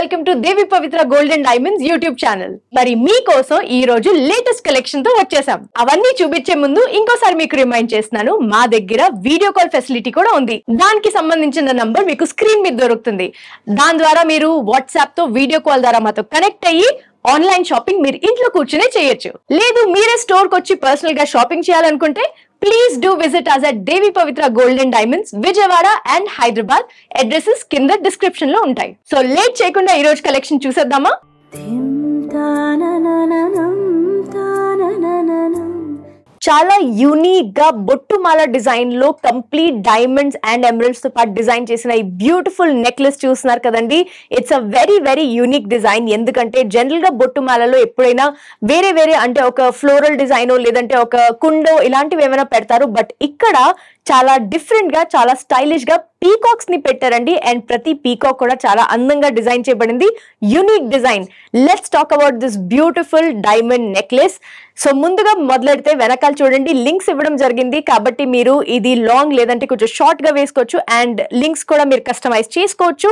Welcome to Devi Pavitra gold and diamonds YouTube channel. మరి మీకోసం ఈ రోజు లేటెస్ట్ కలెక్షన్ తో వచ్చేసాం. అవన్నీ చూపించే ముందు ఇంకోసారి మీకు రిమైండ్ చేస్తున్నాను, మా దగ్గర వీడియో కాల్ ఫెసిలిటీ కూడా ఉంది. దానికి సంబంధించిన నంబర్ మీకు స్క్రీన్ మీద దొరుకుతుంది. దాని ద్వారా మీరు వాట్సాప్ తో వీడియో కాల్ ద్వారా మాతో కనెక్ట్ అయ్యి ఆన్లైన్ షాపింగ్ మీరు ఇంట్లో కూర్చునే చేయొచ్చు. లేదు మీరే స్టోర్ కి వచ్చి పర్సనల్ గా షాపింగ్ చేయాలనుకుంటే please do visit us at Devi Pavitra gold and diamonds Vijayawada and Hyderabad. Addresses కింద డిస్క్రిప్షన్ లో ఉంటాయి. సో లేట్ చేయకుండా ఈ రోజు కలెక్షన్ చూసేద్దామా. చాలా యూనిక్ గా బొట్టుమాల డిజైన్ లో కంప్లీట్ డైమండ్స్ అండ్ ఎమరల్డ్స్ తో పాటు డిజైన్ చేసిన ఈ బ్యూటిఫుల్ నెక్లెస్ చూస్తున్నారు కదండి. It's a very very unique design. ఎందుకంటే జనరల్ గా బొట్టుమాలలో ఎప్పుడైనా వేరే వేరే అంటే ఒక ఫ్లోరల్ డిజైన్ లేదంటే ఒక కుండో ఇలాంటివి ఏమైనా పెడతారు. బట్ ఇక్కడ చాలా డిఫరెంట్ గా చాలా స్టైలిష్ గా పీకాక్స్ ని పెట్టారండి. అండ్ ప్రతి పీకాక్ కూడా చాలా అందంగా డిజైన్ చేయబడింది. Unique design. Let's talk about this beautiful diamond necklace. So ముందుగా మొదలెడితే వెనకాల చూడండి లింక్స్ ఇవ్వడం జరిగింది, కాబట్టి మీరు ఇది లాంగ్ లేదంటే కొంచెం షార్ట్ గా వేసుకోవచ్చు. అండ్ లింక్స్ కూడా మీరు కస్టమైజ్ చేసుకోవచ్చు.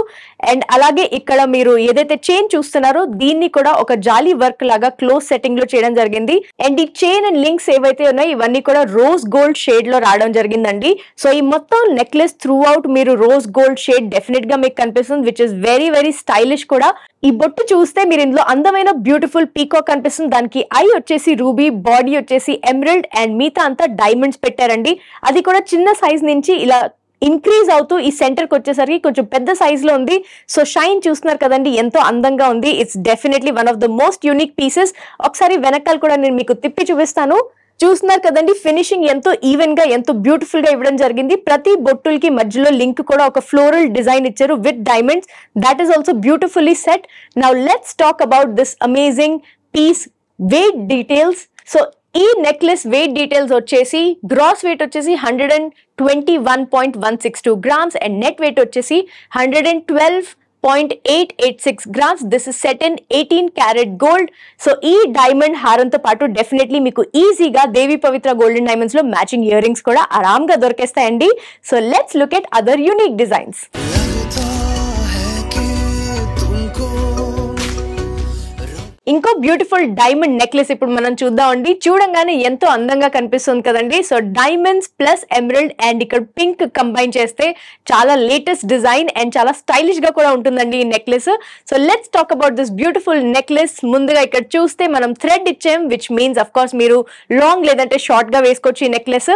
అండ్ అలాగే ఇక్కడ మీరు ఏదైతే చైన్ చూస్తున్నారో దీన్ని కూడా ఒక జాలీ వర్క్ లాగా క్లోజ్ సెట్టింగ్ లో చేయడం జరిగింది. అండ్ ఈ చైన్ అండ్ లింక్స్ ఏవైతే ఉన్నాయో ఇవన్నీ కూడా రోజ్ గోల్డ్ షేడ్ లో రావడం జరిగిందండి. సో ఈ మొత్తం నెక్లెస్ త్రూ అవుట్ మీరు రోజ్ గోల్డ్ షేడ్ డెఫినెట్ గా మీకు కనిపిస్తుంది, which is very very stylish కూడా. ఈ బొట్టు చూస్తే మీరు ఇందులో అందమైన బ్యూటిఫుల్ పీకాక్ కనిపిస్తుంది. దానికి ఐ వచ్చేసి రూబీ, బాడీ వచ్చేసి ఎమరల్డ్ అండ్ మిగతా అంతా డైమండ్స్ పెట్టారండి. అది కూడా చిన్న సైజ్ నుంచి ఇలా ఇంక్రీజ్ అవుతూ ఈ సెంటర్ కి వచ్చేసరికి కొంచెం పెద్ద సైజ్ లో ఉంది. సో షైన్ చూస్తున్నారు కదండి, ఎంతో అందంగా ఉంది. It's definitely one of the most unique pieces. ఒకసారి వెనకాల కూడా నేను మీకు తిప్పి చూపిస్తాను. చూస్తున్నారు కదండి, ఫినిషింగ్ ఎంతో ఈవెన్ గా ఎంతో బ్యూటిఫుల్ గా ఇవ్వడం జరిగింది. ప్రతి బొట్టులకి మధ్యలో లింక్ కూడా ఒక ఫ్లోరల్ డిజైన్ ఇచ్చారు with diamonds. That is also beautifully set. Now let's talk about this amazing piece weight details. So ఈ నెక్లెస్ వెయిట్ డీటెయిల్స్ వచ్చేసి గ్రాస్ వెయిట్ వచ్చేసి 121.162 గ్రామ్స్ అండ్ నెట్ వెయిట్ వచ్చేసి 112.886 grams. This is set in 18 karat gold. So ఈ diamond హారంతో పాటు definitely మీకు ఈజీగా Devi Pavitra golden diamonds లో మ్యాచింగ్ ఇయర్ రింగ్స్ కూడా ఆరాంగా దొరికేస్తాయండి. So let's look at other unique designs. ఇంకో బ్యూటిఫుల్ డైమండ్ నెక్లెస్ ఇప్పుడు మనం చూద్దామండి. చూడంగానే ఎంతో అందంగా కనిపిస్తుంది కదండి. So diamonds plus emerald and ఇక్కడ పింక్ కంబైన్ చేస్తే చాలా లేటెస్ట్ డిజైన్ అండ్ చాలా స్టైలిష్ గా కూడా ఉంటుందండి ఈ necklace. So let's talk about this beautiful necklace. ముందుగా ఇక్కడ చూస్తే మనం థ్రెడ్ ఇచ్చాం, విచ్ మీన్స్ అఫ్ కోర్స్ మీరు లాంగ్ లేదంటే షార్ట్ గా వేసుకోవచ్చు ఈ necklace.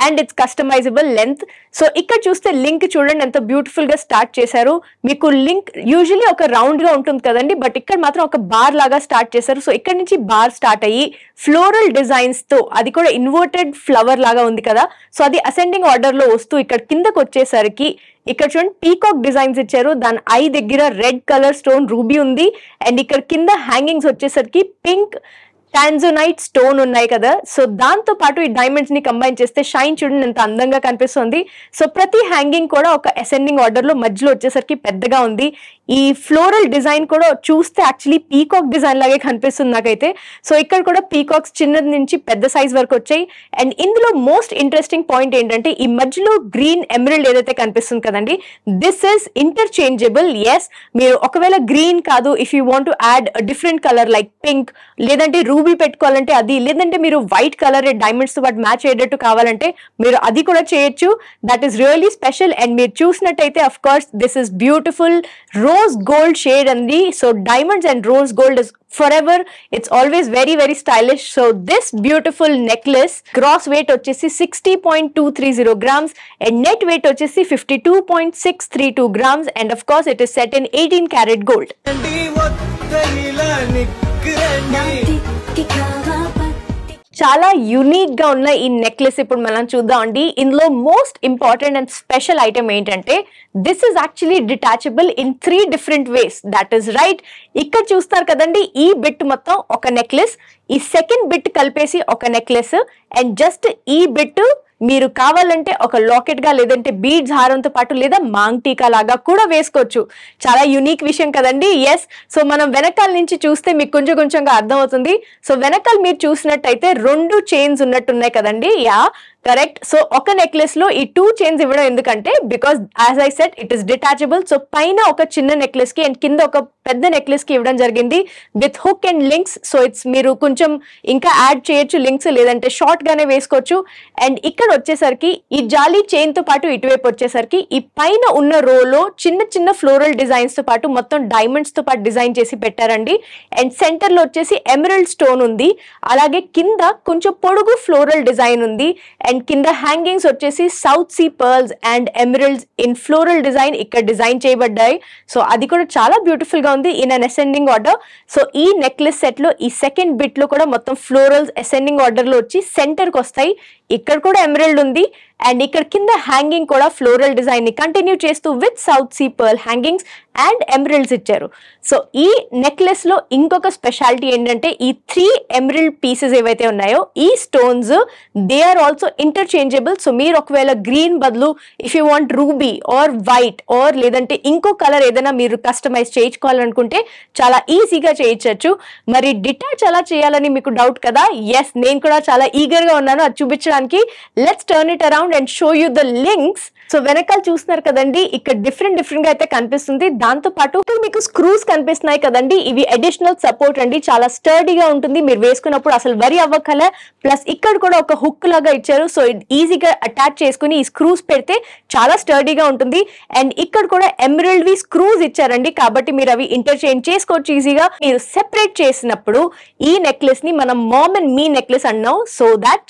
And it's customisable length. So ఇక్కడ చూస్తే లింక్ చూడండి ఎంత బ్యూటిఫుల్ గా స్టార్ట్ చేశారు. మీకు లింక్ యూజువల్లీ ఒక రౌండ్ గా ఉంటుంది కదండి, బట్ ఇక్కడ మాత్రం ఒక బార్ లాగా స్టార్ట్ చేశారు. సో ఇక్కడ నుంచి బార్ స్టార్ట్ అయ్యి ఫ్లోరల్ డిజైన్స్ తో, అది కూడా ఇన్వర్టెడ్ ఫ్లవర్ లాగా ఉంది కదా, సో అది అసెండింగ్ ఆర్డర్ లో వస్తూ ఇక్కడ కిందకు వచ్చేసరికి ఇక్కడ చూడండి పీకాక్ డిజైన్స్ ఇచ్చారు. దాని ఐ దగ్గర రెడ్ కలర్ స్టోన్ రూబీ ఉంది. అండ్ ఇక్కడ కింద హ్యాంగింగ్స్ వచ్చేసరికి పింక్ టాంజోనైట్ స్టోన్ ఉన్నాయి కదా. సో దాంతో పాటు ఈ డైమండ్స్ ని కంబైన్ చేస్తే షైన్ చూడండి ఎంత అందంగా కనిపిస్తుంది. సో ప్రతి హ్యాంగింగ్ కూడా ఒక అసెండింగ్ ఆర్డర్ లో మధ్యలో వచ్చేసరికి పెద్దగా ఉంది. ఈ ఫ్లోరల్ డిజైన్ కూడా చూస్తే యాక్చువల్లీ పీకాక్ డిజైన్ లాగే కనిపిస్తుంది నాకైతే. సో ఇక్కడ కూడా పీకాక్స్ చిన్నది నుంచి పెద్ద సైజ్ వరకు వచ్చాయి. అండ్ ఇందులో మోస్ట్ ఇంట్రెస్టింగ్ పాయింట్ ఏంటంటే ఈ మధ్యలో గ్రీన్ ఎమరల్డ్ ఏదైతే కనిపిస్తుంది కదండి, దిస్ ఇస్ ఇంటర్చేంజబుల్. ఎస్, మీరు ఒకవేళ గ్రీన్ కాదు, if you want to add different colour like pink లేదంటే రూబీ పెట్టుకోవాలంటే అది, లేదంటే మీరు వైట్ కలర్ డైమండ్స్ తో పాటు మ్యాచ్ అయ్యేటట్టు కావాలంటే మీరు అది కూడా చేయొచ్చు. That is really special. And మీరు చూసినట్టయితే of course this is beautiful rose gold shade అండి. So diamonds and rose gold is forever. It's always very very stylish. So this beautiful necklace gross weight వచ్చేసి 60.230 grams and net weight వచ్చేసి 52.632 grams and of course it is set in 18 karat gold. చాలా unique గా ఉన్న ఈ necklace ఇప్పుడు మనం చూద్దాం అండి. ఇందులో most important and special item ఏంటంటే this is actually detachable in 3 different ways. That is right. ఇక్కడ చూస్తారు కదండి, ఈ బిట్ మొత్తం ఒక నెక్లెస్, ఈ సెకండ్ బిట్ కలిపేసి ఒక నెక్లెస్, అండ్ జస్ట్ ఈ బిట్ మీరు కావాలంటే ఒక లాకెట్ గా లేదంటే బీడ్స్ హారంతో పాటు లేదా మాంగ్ టీకా లాగా కూడా వేసుకోవచ్చు. చాలా యూనిక్ విషయం కదండి. ఎస్, సో మనం వెనకాల నుంచి చూస్తే మీకు కొంచెం కొంచెంగా అర్థం అవుతుంది. సో వెనకాల మీరు చూసినట్టయితే 2 చైన్స్ ఉన్నట్టున్నాయి కదండి. Yeah, correct. సో ఒక నెక్లెస్ లో ఈ 2 చైన్స్ ఇవ్వడం ఎందుకంటే because as I said it is detachable. So పైన ఒక చిన్న నెక్లెస్ కి అండ్ కింద ఒక పెద్ద నెక్లెస్ కి ఇవ్వడం జరిగింది with hook and links. So it's మీరు కొంచెం ఇంకా యాడ్ చేయొచ్చు లింక్స్, లేదంటే షార్ట్ గానే వేసుకోవచ్చు. అండ్ ఇక్కడ వచ్చేసరికి ఈ జాలీ చైన్ తో పాటు ఇటువైపు వచ్చేసరికి ఈ పైన ఉన్న రోలో చిన్న చిన్న ఫ్లోరల్ డిజైన్స్ తో పాటు మొత్తం డైమండ్స్ తో పాటు డిజైన్ చేసి పెట్టారండి. అండ్ సెంటర్ లో వచ్చేసి ఎమరల్డ్ స్టోన్ ఉంది, అలాగే కింద కొంచెం పొడుగు ఫ్లోరల్ డిజైన్ ఉంది. అండ్ కింద హ్యాంగింగ్స్ వచ్చేసి South Sea pearls and emeralds in floral design ఇక్కడ డిజైన్ చేయబడ్డాయి. సో అది కూడా చాలా బ్యూటిఫుల్ గా ఉంది in an ascending order. So ఈ నెక్లెస్ సెట్ లో ఈ సెకండ్ బిట్ లో కూడా మొత్తం ఫ్లోరల్స్ అసెండింగ్ ఆర్డర్ లో వచ్చి సెంటర్ కి వస్తాయి. ఇక్కడ కూడా ఎమరల్డ్ ఉంది అండ్ ఇక్కడ కింద హ్యాంగింగ్ కూడా ఫ్లోరల్ డిజైన్ ని కంటిన్యూ చేస్తూ with south sea pearl hangings and emeralds ఇచ్చారు. సో ఈ నెక్లెస్ లో ఇంకొక స్పెషాలిటీ ఏంటంటే ఈ 3 ఎమరల్డ్ పీసెస్ ఏవైతే ఉన్నాయో ఈ stones they are also interchangeable. So మీరు ఒకవేళ గ్రీన్ బదులు if you want ruby or white or లేదంటే ఇంకో కలర్ ఏదైనా మీరు కస్టమైజ్ చేయించుకోవాలనుకుంటే చాలా ఈజీగా చేయించవచ్చు. మరి డిటాచ్ ఎలా చేయాలని మీకు డౌట్ కదా? ఎస్, నేను కూడా చాలా ఈగర్ గా ఉన్నాను అది చూపించడానికి. Let's turn it around and show you the links. So వెనకాల చూస్తున్నారు కదండి, ఇక్కడ డిఫరెంట్ గా అయితే కనిపిస్తుంది. దాంతో పాటు మీకు స్క్రూస్ కనిపిస్తున్నాయి కదండి, ఇవి అడిషనల్ సపోర్ట్ అండి. చాలా స్టర్డీగా ఉంటుంది, మీరు వేసుకున్నప్పుడు అసలు వరి అవ్వకలే. ప్లస్ ఇక్కడ కూడా ఒక హుక్ లాగా ఇచ్చారు. సో ఈజీగా అటాచ్ చేసుకుని ఈ స్క్రూస్ పెడితే చాలా స్టర్డీగా ఉంటుంది. అండ్ ఇక్కడ కూడా ఎమరల్డ్ వి స్క్రూస్ ఇచ్చారండి, కాబట్టి మీరు అవి ఇంటర్చేంజ్ చేసుకోవచ్చు ఈజీగా. మీరు సెపరేట్ చేసినప్పుడు ఈ నెక్లెస్ ని మనం మామ్ అండ్ మీ నెక్లెస్ అన్నాం. సో దాట్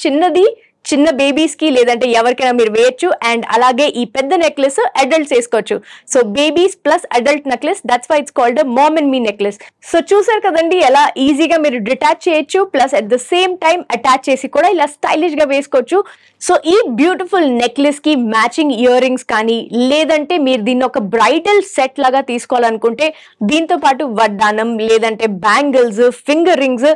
చిన్న బేబీస్ కి లేదంటే ఎవరికైనా మీరు వేయచ్చు. అండ్ అలాగే ఈ పెద్ద నెక్లెస్ అడల్ట్స్ వేసుకోవచ్చు. So babies plus adult necklace, that's why it's called mom and me necklace. So చూసారు కదండి ఎలా ఈజీగా మీరు డిటాచ్ చేయొచ్చు, plus at the same time attach చేసి కూడా ఇలా స్టైలిష్ గా వేసుకోవచ్చు. సో ఈ బ్యూటిఫుల్ నెక్లెస్ కి మ్యాచింగ్ ఇయర్ రింగ్స్ కానీ లేదంటే మీరు దీన్ని ఒక బ్రైడల్ సెట్ లాగా తీసుకోవాలనుకుంటే దీంతో పాటు వడ్డానం లేదంటే బ్యాంగిల్స్, ఫింగర్ రింగ్స్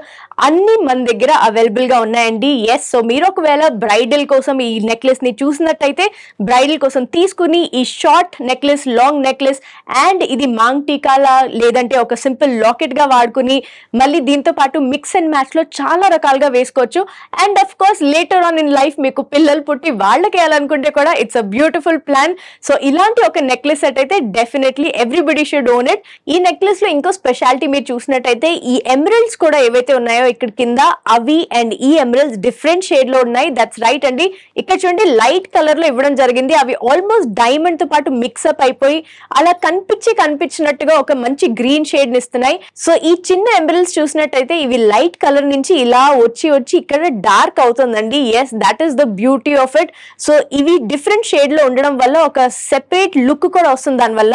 అన్ని మన దగ్గర అవైలబుల్ గా ఉన్నాయండి. ఎస్, సో మీరు ఒకవేళ బ్రైడల్ కోసం ఈ నెక్లెస్ ని చూసినట్టయితే బ్రైడల్ కోసం తీసుకుని ఈ short necklace, long necklace and ఇది మాంగ్ టీకాలా లేదంటే ఒక సింపుల్ లాకెట్ గా వాడుకుని మళ్ళీ దీంతో పాటు మిక్స్ అండ్ మ్యాచ్ లో చాలా రకాలుగా వేసుకోవచ్చు. And of course later on in life మీకు పిల్లలు పుట్టి వాళ్ళకి వేయాలనుకుంటే కూడా it's a beautiful plan. So ఇలాంటి ఒక నెక్లెస్ సెట్ అయితే definitely everybody should own it. ఈ నెక్లెస్ లో ఇంకో స్పెషాలిటీ మీరు చూసినట్టయితే ఈ ఎమరల్డ్స్ కూడా ఏవైతే ఉన్నాయో ఇక్కడ కింద అవి అండ్ ఈ ఎమరల్డ్స్ డిఫరెంట్ షేడ్ లో ఉన్నాయి. దట్స్ రైట్ అండి. ఇక్కడ చూడండి లైట్ కలర్ లో ఇవ్వడం జరిగింది. అవి ఆల్మోస్ట్ డైమండ్ తో పాటు మిక్స్అప్ అయిపోయి అలా కనిపించినట్టుగా ఒక మంచి గ్రీన్ షేడ్ ని ఇస్తున్నాయి. సో ఈ చిన్న ఎమరల్డ్స్ చూసినట్టయితే ఇవి లైట్ కలర్ నుంచి ఇలా వచ్చి ఇక్కడ డార్క్ అవుతుందండి. Yes, that is the beauty of it. So ఇవి డిఫరెంట్ షేడ్ లో ఉండడం వల్ల ఒక సెపరేట్ లుక్ కూడా వస్తుంది దానివల్ల.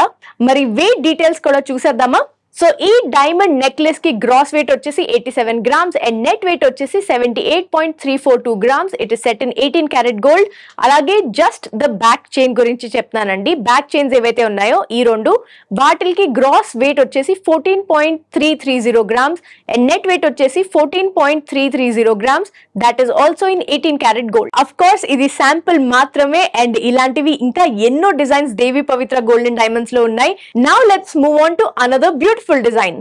మరి వెయిట్ డీటెయిల్స్ కూడా చూసేద్దామా? సో ఈ డైమండ్ నెక్లెస్ కి గ్రాస్ వెయిట్ వచ్చేసి 87 గ్రామ్స్ అండ్ నెట్ వెయిట్ వచ్చేసి 78.342 grams. It is set in 18 carat gold. అలాగే జస్ట్ ద బ్యాక్ చైన్ గురించి చెప్తానండి. బ్యాక్ చైన్స్ ఏవైతే ఉన్నాయో ఈ రెండు వాటికి గ్రాస్ వెయిట్ వచ్చేసి 14.330 గ్రామ్స్ అండ్ నెట్ వెయిట్ వచ్చేసి 14.330 grams. That is also in 18 carat gold. Of course ఇది శాంపుల్ మాత్రమే అండ్ ఇలాంటివి ఇంకా ఎన్నో designs Devi Pavitra gold and diamonds లో ఉన్నాయి. Now let's move on to another beautiful design.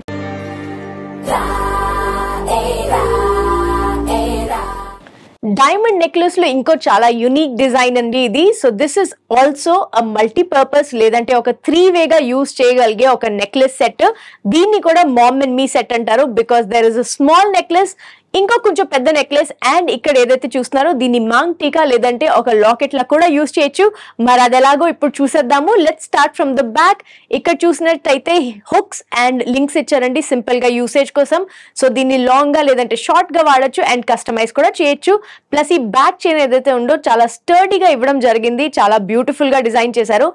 Diamond necklace లో ఇంకో చాలా యూనిక్ డిజైన్ అండి ఇది. So this is also a multipurpose లేదంటే ఒక 3-way గా యూజ్ చేయగలిగే ఒక నెక్లెస్ సెట్. దీన్ని కూడా మామ్ అండ్ మీ సెట్ అంటారు because there is a small necklace, ఇంకో కొంచెం పెద్ద నెక్లెస్ అండ్ ఇక్కడ ఏదైతే చూస్తున్నారో దీన్ని మాంగ్ టీకా లేదంటే ఒక లాకెట్ లా కూడా యూజ్ చేయొచ్చు. మరి అది ఎలాగో ఇప్పుడు చూసేద్దాము. Let's start from the back. ఇక్కడ చూసినట్టయితే హుక్స్ అండ్ లింక్స్ ఇచ్చారండి సింపుల్ గా యూసేజ్ కోసం. సో దీన్ని లాంగ్ గా లేదంటే షార్ట్ గా వాడచ్చు అండ్ కస్టమైజ్ కూడా చేయొచ్చు. ప్లస్ ఈ బ్యాక్ చైన్ ఏదైతే ఉందో చాలా స్టర్డీగా ఇవ్వడం జరిగింది, చాలా బ్యూటిఫుల్ గా డిజైన్ చేశారు.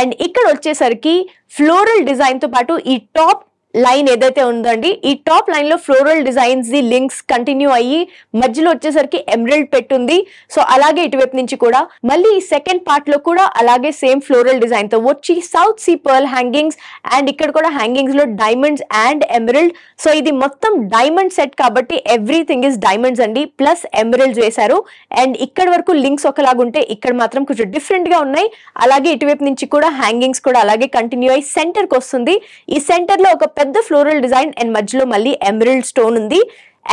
అండ్ ఇక్కడ వచ్చేసరికి ఫ్లోరల్ డిజైన్ తో పాటు ఈ టాప్ లైన్ ఏదైతే ఉందండి ఈ టాప్ లైన్ లో floral designs the links continue అయ్యి మధ్యలో వచ్చేసరికి ఎమరల్డ్ పెట్టుంది. సో అలాగే ఇటువైపు నుంచి కూడా మళ్ళీ ఈ సెకండ్ పార్ట్ లో కూడా అలాగే సేమ్ ఫ్లోరల్ డిజైన్ తో వచ్చి south sea pearl hangings and ఇక్కడ కూడా హ్యాంగింగ్స్ లో డైమండ్స్ అండ్ ఎమరల్డ్. సో ఇది మొత్తం డైమండ్ సెట్ కాబట్టి ఎవ్రీథింగ్ ఇస్ డైమండ్స్ అండి, ప్లస్ ఎమరల్డ్స్ వేశారు. అండ్ ఇక్కడ వరకు లింక్స్ ఒకలాగుంటే ఇక్కడ మాత్రం కొంచెం డిఫరెంట్ గా ఉన్నాయి. అలాగే ఇటువైపు నుంచి కూడా హ్యాంగింగ్స్ కూడా అలాగే కంటిన్యూ అయ్యి సెంటర్ కి వస్తుంది. ఈ సెంటర్ లో ఒక పెద్ద ఫ్లోరల్ డిజైన్ అండ్ మధ్యలో మళ్ళీ ఎమరల్డ్ స్టోన్ ఉంది.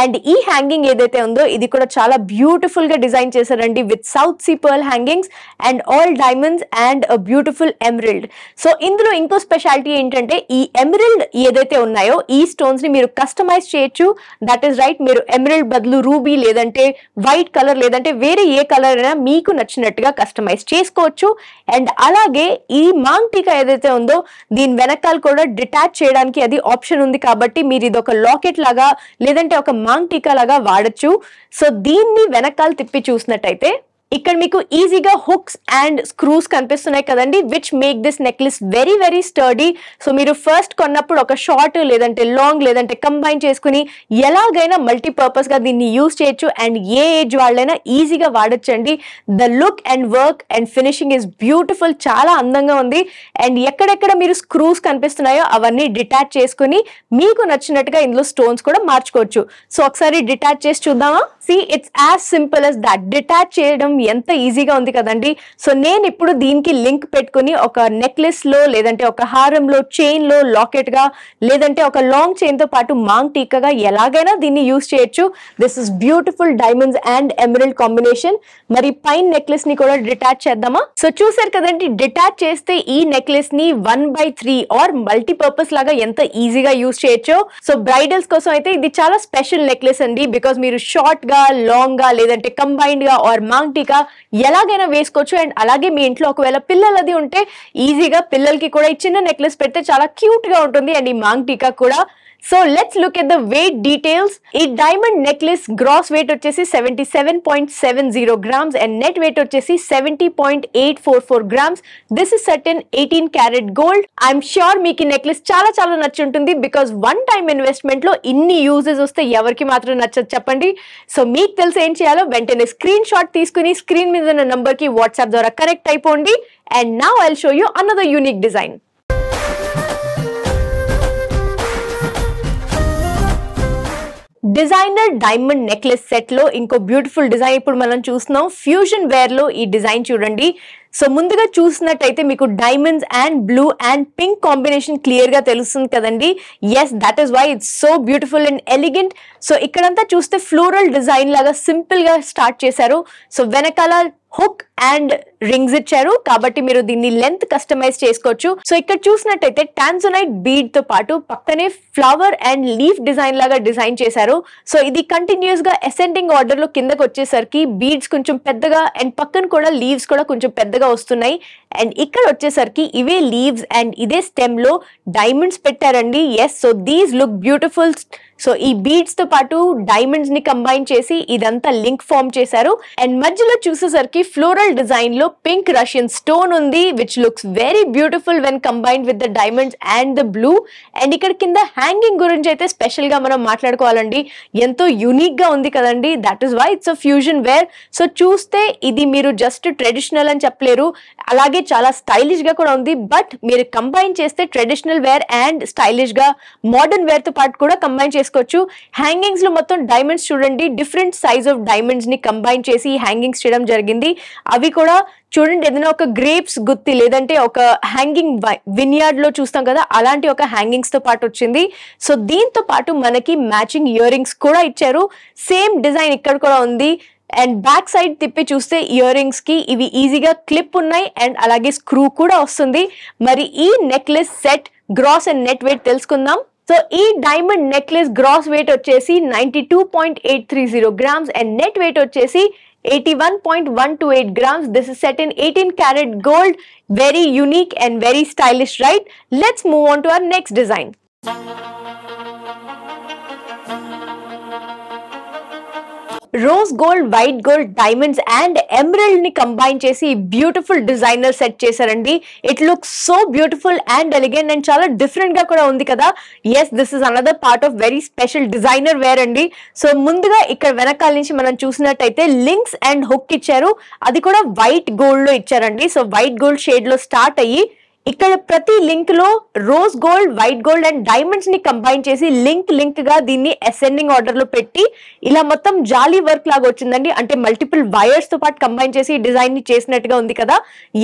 అండ్ ఈ హ్యాంగింగ్ ఏదైతే ఉందో ఇది కూడా చాలా బ్యూటిఫుల్ గా డిజైన్ చేశారండి with south sea pearl hangings and all diamonds and a beautiful emerald. So ఇందులో ఇంకో స్పెషాలిటీ ఏంటంటే ఈ ఎమరల్డ్ ఏదైతే ఉన్నాయో ఈ స్టోన్స్ ని మీరు కస్టమైజ్ చేయొచ్చు. దట్ ఈస్ రైట్, మీరు ఎమరల్డ్ బదులు రూబీ లేదంటే వైట్ కలర్ లేదంటే వేరే ఏ కలర్ అయినా మీకు నచ్చినట్టుగా కస్టమైజ్ చేసుకోవచ్చు. అండ్ అలాగే ఈ మాంగ్ టీకా ఏదైతే ఉందో దీని వెనకాల కూడా డిటాచ్ చేయడానికి అది ఆప్షన్ ఉంది కాబట్టి మీరు ఇది ఒక లాకెట్ లాగా లేదంటే ఒక మాంగ్ టీకా లాగా వాడచ్చు. సో దీన్ని వెనకాల తిప్పి చూసినట్టయితే ఇక్కడ మీకు ఈజీగా హుక్స్ అండ్ స్క్రూస్ కనిపిస్తున్నాయి కదండి, which make this necklace very very sturdy. So మీరు ఫస్ట్ కొన్నప్పుడు ఒక షార్ట్ లేదంటే లాంగ్ లేదంటే కంబైన్ చేసుకుని ఎలాగైనా మల్టీపర్పస్ గా దీన్ని యూజ్ చేయొచ్చు అండ్ ఏ ఏజ్ వాళ్ళైనా ఈజీగా వాడచ్చండి. The look and work and finishing is beautiful, చాలా అందంగా ఉంది. అండ్ ఎక్కడెక్కడ మీరు స్క్రూస్ కనిపిస్తున్నాయో అవన్నీ డిటాచ్ చేసుకుని మీకు నచ్చినట్టుగా ఇందులో స్టోన్స్ కూడా మార్చుకోవచ్చు. సో ఒకసారి డిటాచ్ చేసి చూద్దామా? See it's as simple as that. Detach చేయడం ఎంత ఈజీగా ఉంది కదండి. సో నేను ఇప్పుడు దీనికి లింక్ పెట్టుకుని ఒక నెక్లెస్ లో లేదంటే ఒక హారంలో చైన్ లో లాకెట్ గా లేదంటే ఒక లాంగ్ చైన్ తో పాటు మాంగ్ టీకాగా ఎలాగైనా దీన్ని యూజ్ చేయొచ్చు. This is beautiful diamonds and emerald combination. మరి పైన నెక్లెస్ ని కూడా డిటాచ్ చేద్దామా? సో చూసారు కదండి, డిటాచ్ చేస్తే ఈ నెక్లెస్ ని 1/3 ఆర్ మల్టీపర్పస్ లాగా ఎంత ఈజీగా యూజ్ చేయొచ్చో. సో బ్రైడల్స్ కోసం అయితే ఇది చాలా స్పెషల్ నెక్లెస్ అండి, బికాస్ మీరు షార్ట్ గా లాంగ్ గా లేదంటే కంబైన్డ్ గా ఆర్ మాంగ్ టీకా ఎలాగైనా వేసుకోవచ్చు. అండ్ అలాగే మీ ఇంట్లో ఒకవేళ పిల్లలది ఉంటే ఈజీగా పిల్లలకి కూడా ఈ చిన్న నెక్లెస్ పెడితే చాలా క్యూట్ గా ఉంటుంది అండ్ ఈ మాంగ్ టీకా కూడా. So let's look at the weight details. ఈ డైమండ్ నెక్లెస్ గ్రాస్ వెయిట్ వచ్చేసి 77.70 గ్రామ్స్ అండ్ నెట్ వెయిట్ వచ్చేసి 70.844 grams. This is set in 18 carat gold. I'm sure మీకు ఈ నెక్లెస్ చాలా చాలా నచ్చుంటుంది, బికాస్ వన్ టైమ్ ఇన్వెస్ట్మెంట్ లో ఇన్ని యూజెస్ వస్తే ఎవరికి మాత్రం నచ్చదు చెప్పండి. సో మీకు తెలిసి ఏం చేయాలో వెంటనే స్క్రీన్ షాట్ తీసుకుని స్క్రీన్ మీద ఉన్న నంబర్ కి వాట్సాప్ ద్వారా కనెక్ట్ అయిపోండి. And now I'll show you another unique design. Designer diamond necklace set లో ఇంకో బ్యూటిఫుల్ డిజైన్ ఇప్పుడు మనం చూస్తున్నాం. ఫ్యూజన్ వేర్ లో ఈ డిజైన్ చూడండి. సో ముందుగా చూసినట్టయితే మీకు diamonds and blue and pink combination clear గా తెలుస్తుంది కదండి. Yes, that is why it's so beautiful and elegant. So ఇక్కడంతా చూస్తే ఫ్లోరల్ డిజైన్ లాగా సింపుల్ గా స్టార్ట్ చేశారు. సో వెనకాల హుక్ అండ్ రింగ్స్ ఇచ్చారు కాబట్టి మీరు దీన్ని లెంత్ కస్టమైజ్ చేసుకోవచ్చు. సో ఇక్కడ చూసినట్టయితే టాన్జోనైట్ బీడ్ తో పాటు పక్కనే ఫ్లవర్ అండ్ లీఫ్ డిజైన్ లాగా డిజైన్ చేశారు. సో ఇది కంటిన్యూస్ గా అసెండింగ్ ఆర్డర్ లో కిందకి వచ్చేసరికి బీడ్స్ కొంచెం పెద్దగా అండ్ పక్కన కూడా లీవ్స్ కూడా కొంచెం పెద్దగా వస్తున్నాయి. అండ్ ఇక్కడ వచ్చేసరికి ఇవే లీవ్స్ అండ్ ఇదే స్టెమ్ లో డైమండ్స్ పెట్టారండి. Yes, so these look beautiful. So ఈ బీడ్స్ తో పాటు డైమండ్స్ ని కంబైన్ చేసి ఇదంతా లింక్ ఫార్మ్ చేశారు. అండ్ మధ్యలో చూసేసరికి ఫ్లోరల్ డిజైన్ లో పింక్ రష్యన్ స్టోన్ ఉంది, which looks very beautiful when combined with the diamonds and the blue. And ఇక్కడ కింద హ్యాంగింగ్ గురించి అయితే స్పెషల్ గా మనం మాట్లాడుకోవాలండి. ఎంతో యూనిక్ గా ఉంది కదండి. That is why it's a fusion wear. So చూస్తే ఇది మీరు జస్ట్ ట్రెడిషనల్ అని చెప్పలేరు, అలాగే చాలా స్టైలిష్ గా కూడా ఉంది. బట్ మీరు కంబైన్ చేస్తే ట్రెడిషనల్ వేర్ అండ్ స్టైలిష్ గా మోడర్న్ వేర్ తో పాటు కూడా కంబైన్ చేసుకోవచ్చు. హ్యాంగింగ్స్ లో మొత్తం డైమండ్స్ చూడండి, డిఫరెంట్ సైజ్ ఆఫ్ డైమండ్స్ ని కంబైన్ చేసి హ్యాంగింగ్స్ చేయడం జరిగింది. అవి కూడా చూడండి, ఏదైనా ఒక గ్రేప్స్ గుత్తి లేదంటే ఒక హ్యాంగింగ్ విన్యార్డ్ లో చూస్తాం కదా, అలాంటి ఒక హ్యాంగింగ్స్ తో పాటు వచ్చింది. సో దీంతో పాటు మనకి మ్యాచింగ్ ఇయర్ రింగ్స్ కూడా ఇచ్చారు. సేమ్ డిజైన్ ఇక్కడ కూడా ఉంది. అండ్ బ్యాక్ సైడ్ తిప్పి చూస్తే ఇయర్ రింగ్స్ కి ఇవి ఈజీగా క్లిప్ ఉన్నాయి అండ్ అలాగే స్క్రూ కూడా వస్తుంది. మరి ఈ necklace set gross and net weight తెలుసుకుందాం. సో ఈ డైమండ్ నెక్లెస్ గ్రాస్ వెయిట్ వచ్చేసి 92.830 గ్రామ్స్ అండ్ నెట్ వెయిట్ వచ్చేసి 81.128 grams. This is set in 18 karat gold. Very unique and very stylish, right? Let's move on to our next design. Rose gold, white gold, diamonds and emerald ని combine చేసి beautiful designer set చేశారండి. It looks so beautiful and elegant and చాలా different గా కూడా ఉంది కదా. Yes, this is another part of very special designer wear అండి. So ముందుగా ఇక్కడ వెనకాల నుంచి మనం చూసినట్టయితే లింక్స్ అండ్ హుక్ ఇచ్చారు. అది కూడా వైట్ గోల్డ్ లో ఇచ్చారండి. సో వైట్ గోల్డ్ షేడ్ లో స్టార్ట్ అయ్యి ఇక్కడ ప్రతి లింక్ లో rose gold, white gold and diamonds ని కంబైన్ చేసి లింక్ గా దీన్ని అసెండింగ్ ఆర్డర్ లో పెట్టి ఇలా మొత్తం జాలీ వర్క్ లాగా వచ్చిందండి. అంటే మల్టిపుల్ వైర్స్ తో పాటు కంబైన్ చేసి డిజైన్ ని చేసినట్టుగా ఉంది కదా.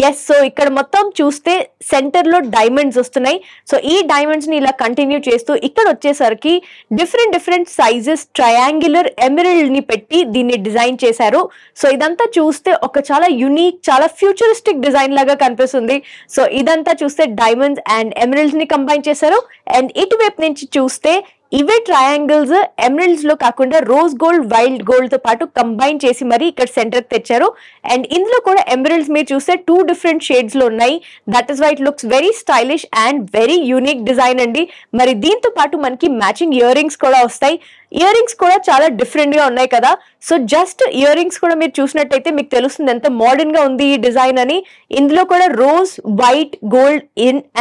ఎస్, సో ఇక్కడ మొత్తం చూస్తే సెంటర్ లో డైమండ్స్ వస్తున్నాయి. సో ఈ డైమండ్స్ ని ఇలా కంటిన్యూ చేస్తూ ఇక్కడ వచ్చేసరికి డిఫరెంట్ సైజెస్ ట్రయాంగులర్ ఎమరల్డ్ ని పెట్టి దీన్ని డిజైన్ చేశారు. సో ఇదంతా చూస్తే ఒక చాలా యునిక్, చాలా ఫ్యూచరిస్టిక్ డిజైన్ లాగా కనిపిస్తుంది. సో ఇదంతా చూస్తే డైమండ్స్ అండ్ ఎమరల్డ్స్ ని కంబైన్ చేశారు. అండ్ ఇటువైపు నుంచి చూస్తే ఇవే ట్రయాంగిల్స్ ఎమరల్డ్స్ లో కాకుండా రోజ్ గోల్డ్, వైల్డ్ గోల్డ్ తో పాటు కంబైన్ చేసి మరి ఇక్కడ సెంటర్ తెచ్చారు. అండ్ ఇందులో కూడా ఎమరల్డ్స్ మీరు చూస్తే 2 డిఫరెంట్ షేడ్స్ లో ఉన్నాయి. That is why it looks very stylish and very unique design అండి. మరి దీంతో పాటు మనకి మ్యాచింగ్ ఇయర్ రింగ్స్ కూడా వస్తాయి. ఇయర్ రింగ్స్ కూడా చాలా డిఫరెంట్ గా ఉన్నాయి కదా. సో జస్ట్ ఇయర్ రింగ్స్ కూడా మీరు చూసినట్టయితే మీకు తెలుస్తుంది ఎంత మోడర్న్ గా ఉంది ఈ డిజైన్ అని. ఇందులో కూడా rose, white, gold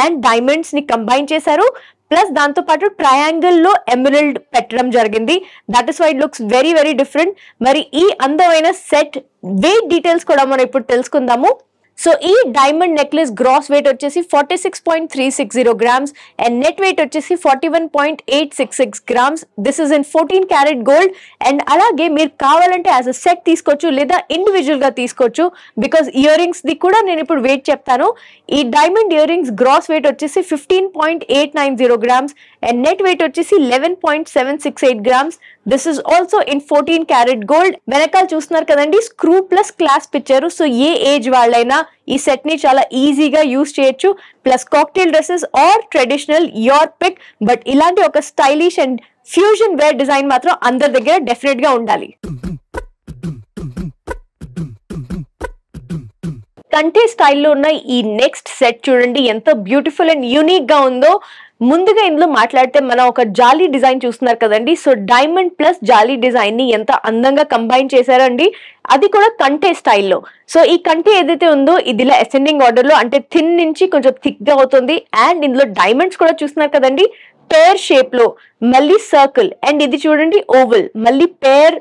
and diamonds ని కంబైన్ చేశారు. ప్లస్ దాంతో పాటు ట్రయాంగిల్ లో ఎమరల్డ్ పెట్టడం జరిగింది. That is why it looks very different. మరి ఈ అందమైన సెట్ వెయిట్ డీటెయిల్స్ కూడా మనం ఇప్పుడు తెలుసుకుందాము. సో ఈ డైమండ్ నెక్లెస్ గ్రాస్ వెయిట్ వచ్చేసి 46.360 గ్రామ్స్ అండ్ నెట్ వెయిట్ వచ్చేసి 41.866 grams. This is in 14 carat gold. And అలాగే మీరు కావాలంటే యాజ్ అ సెట్ తీసుకోవచ్చు లేదా ఇండివిజువల్ గా తీసుకోవచ్చు. బికాస్ ఇయర్ రింగ్స్ ది కూడా నేను ఇప్పుడు వెయిట్ చెప్తాను. ఈ diamond earrings gross weight వచ్చేసి 15.890 గ్రామ్స్ అండ్ నెట్ వెయిట్ వచ్చేసి 11.768 grams. This is also in 14 carat gold. వెనకాల చూస్తున్నారు కదండి, స్క్రూ ప్లస్ క్లాస్ప్ ఇచ్చారు. సో ఏ ఏజ్ వాళ్ళైనా ఈ సెట్ ని చాలా ఈజీగా యూజ్ చేయొచ్చు. Plus cocktail dresses or traditional, your pick. But ఇలాంటి ఒక stylish and fusion wear design మాత్రం అందరి దగ్గర డెఫినెట్ గా ఉండాలి. కంటే స్టైల్లో ఉన్న ఈ నెక్స్ట్ సెట్ చూడండి ఎంత బ్యూటిఫుల్ అండ్ యూనిక్ గా ఉందో. ముందుగా ఇందులో మాట్లాడితే మనం ఒక జాలీ డిజైన్ చూస్తున్నారు కదండి. సో డైమండ్ ప్లస్ జాలీ డిజైన్ ని ఎంత అందంగా కంబైన్ చేశారండి, అది కూడా కంటే స్టైల్లో. సో ఈ కంటే ఏదైతే ఉందో ఇది ఇలా అసెండింగ్ ఆర్డర్ లో అంటే థిన్ నుంచి కొంచెం థిక్ గా అవుతుంది. అండ్ ఇందులో డైమండ్స్ కూడా చూస్తున్నారు కదండి, పేర్ షేప్ లో, మళ్ళీ సర్కిల్, అండ్ ఇది చూడండి ఓవల్, మళ్ళీ పేర్,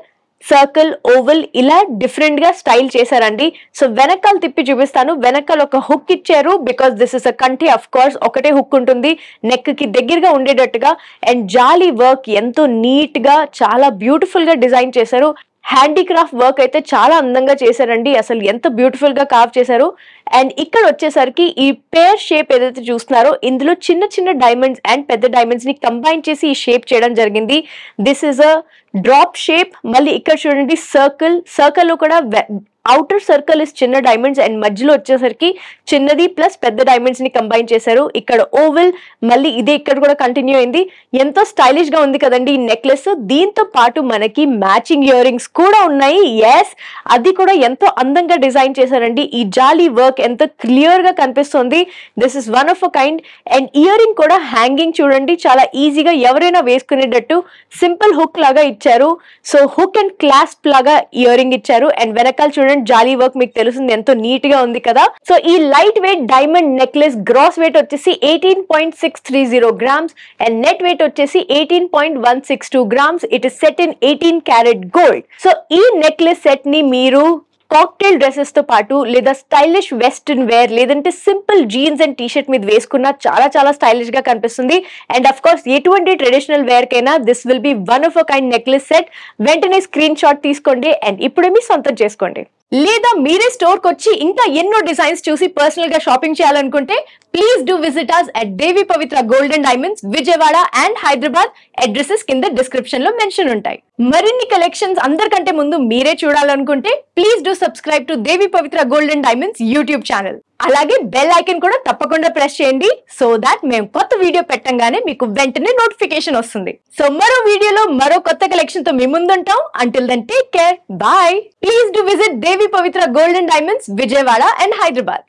సర్కిల్, ఓవల్, ఇలా డిఫరెంట్ గా స్టైల్ చేశారండి. సో వెనకాల తిప్పి చూపిస్తాను. వెనకాల ఒక హుక్ ఇచ్చారు. బికాస్ దిస్ ఇస్ అ కంటే, అఫ్ కోర్స్ ఒకటే హుక్ ఉంటుంది నెక్ కి దగ్గరగా ఉండేటట్టుగా. అండ్ జాలీ వర్క్ ఎంతో నీట్ గా చాలా బ్యూటిఫుల్ గా డిజైన్ చేశారు. హ్యాండీక్రాఫ్ట్ వర్క్ అయితే చాలా అందంగా చేశారండి. అసలు ఎంత బ్యూటిఫుల్ గా కార్వ్ చేశారు. అండ్ ఇక్కడ వచ్చేసరికి ఈ పేర్ షేప్ ఏదైతే చూస్తున్నారో ఇందులో చిన్న డైమండ్స్ అండ్ పెద్ద డైమండ్స్ ని కంబైన్ చేసి ఈ షేప్ చేయడం జరిగింది. This is a drop shape. మళ్ళీ ఇక్కడ చూడండి సర్కిల్ లో కూడా అవుటర్ సర్కిల్ ఇస్ చిన్న డైమండ్స్ అండ్ మధ్యలో వచ్చేసరికి చిన్నది ప్లస్ పెద్ద డైమండ్స్ ని కంబైన్ చేశారు. ఇక్కడ ఓవల్, మళ్ళీ ఇదే ఇక్కడ కూడా కంటిన్యూ అయింది. ఎంతో స్టైలిష్ గా ఉంది కదండి ఈ నెక్లెస్. దీంతో పాటు మనకి మ్యాచింగ్ ఇయర్ రింగ్స్ కూడా ఉన్నాయి. ఎస్, అది కూడా ఎంతో అందంగా డిజైన్ చేశారండి. ఈ జాలీ వర్క్ ఎంతో క్లియర్ గా కనిపిస్తుంది. This is one of a kind. And ear ring కూడా హ్యాంగింగ్ చూడండి, చాలా ఈజీగా ఎవరైనా వేసుకునేటట్టు సింపుల్ హుక్ లాగా ఇచ్చారు. సో హుక్ అండ్ క్లాస్ప్ లాగా ఇయర్ రింగ్ ఇచ్చారు. అండ్ వెనకాల చూడండి జాలీ వర్క్ మీకు తెలుస్తుంది ఎంతో నీట్ గా ఉంది కదా. సో ఈ light weight diamond necklace gross weight వచ్చేసి 18.630 గ్రామ్స్ అండ్ నెట్ వెయిట్ వచ్చేసి 18.162 grams. It is set in 18 carat gold. So ఈ నెక్లెస్ సెట్ ని మీరు కాక్టైల్ డ్రెస్సెస్ తో పాటు లేదా స్టైలిష్ వెస్టర్న్ వేర్ లేదంటే సింపుల్ జీన్స్ అండ్ టీషర్ట్ మీద వేసుకున్న చాలా స్టైలిష్ గా కనిపిస్తుంది. అండ్ అఫ్ కోర్స్ ఎటువంటి ట్రెడిషనల్ వేర్ కైనా this will be one of a kind necklace set. వెంటనే స్క్రీన్ షాట్ తీసుకోండి అండ్ ఇప్పుడే మీ సొంతం చేసుకోండి. లేదా మీరే స్టోర్ కి వచ్చి ఇంకా ఎన్నో డిజైన్స్ చూసి పర్సనల్ గా షాపింగ్ చేయాలనుకుంటే please do visit us at Devi Pavitra gold and diamonds, Vijayawada and Hyderabad. Addresses కింద డిస్క్రిప్షన్ లో మెన్షన్ ఉంటాయి. మరిన్ని కలెక్షన్స్ అందరికంటే ముందు మీరే చూడాలనుకుంటే please do subscribe to Devi Pavitra gold and diamonds YouTube channel. అలాగే బెల్ ఐకాన్ కూడా తప్పకుండా ప్రెస్ చేయండి సో దాట్ మేము కొత్త వీడియో పెట్టంగానే మీకు వెంటనే నోటిఫికేషన్ వస్తుంది. సో మరో వీడియోలో మరో కొత్త కలెక్షన్ తో మీ ముందుంటాం. Until then take care, bye. Please do visit Devi Pavitra gold and diamonds, Vijayawada and Hyderabad.